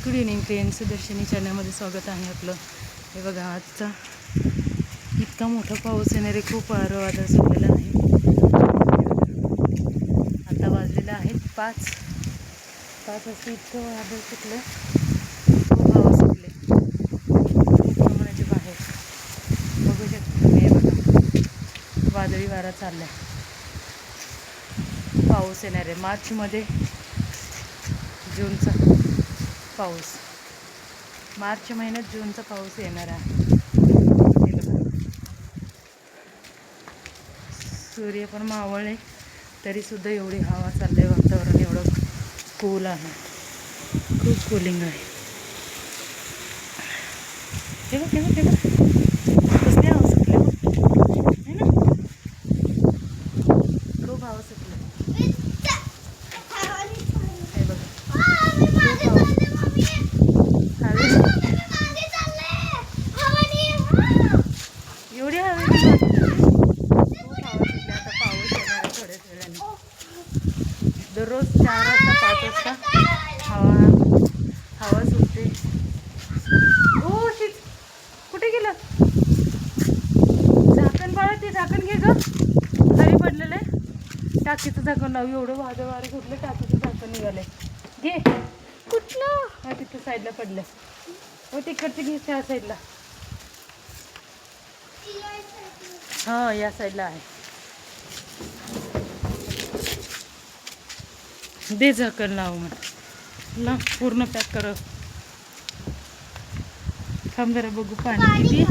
Good evening friends, दर्शनी चॅनलमध्ये स्वागत आहे आपलं. हे बघा, आजचा इतका मोठा पाऊस येणारे खूप वारं वादळ सुटलेलं आहे. आता वाजलेलं आहे 5 वाजता. इतकं वादळ सुटलं, खूप हवा सुटले, खूप प्रमाणाच्या बाहेर बघू शकता तुम्ही. हे बघा, वादळी वारा चाललाय. पाऊस येणार आहे मार्चमध्ये. जूनचा पाऊस, मार्च महिन्यात जूनचा पाऊस येणार आहे. सूर्य पण मावळले तरीसुद्धा एवढी हवा चालली आहे. वातावरण एवढं कूल आहे, खूप कूलिंग आहे. हे बघ, हे बघ, हे बघ, कसली हवा सुटली आहे ना, खूप हवा सुटली. हे बघा, एवढी हवा खूप हवा सुटली. आता पाऊस येणार आहे थोड्याच वेळाने. दररोज 4 वाजता 5 वाजता हवा सुटते. ओ शिट, कुठे गेलं झाकण? बाळा ते झाकण घे ग, खाली पडलेलं आहे. टाकीचं झाकण लावू. एवढं वादळ वारं सुटलं, टाकीचं झाकण निघालंय. घे. कुठलं? हा, तिथं साईडला पडलं. हो, तिकडचं घे, त्या साईडला. हा, या साईडला आहे. दे झाकण, लाव म्हणा, पूर्ण पॅक कर. थांब जरा बघू पाणी किती.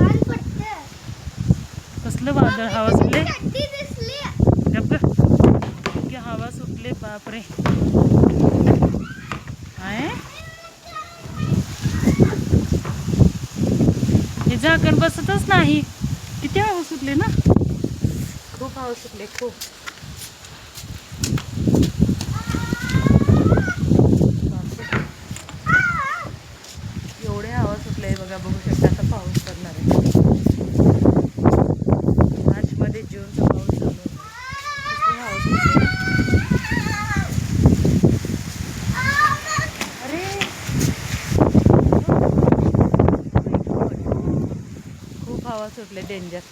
कसलं वादळ, हवा सुटले. इतकी हवा सुटले, बापरे. आहे हे झाकण बसतच नाही. किती हवा सुटले ना, खूप हवा सुटले, खूप. एवढे हवा सुटले बघा, बघू शकता. आता पाऊस पडणार आहे. मार्चमध्ये जूनचा पाऊस चालू आहे. किती हवा सुटली. अरे खूप हवा सुटले, डेंजर.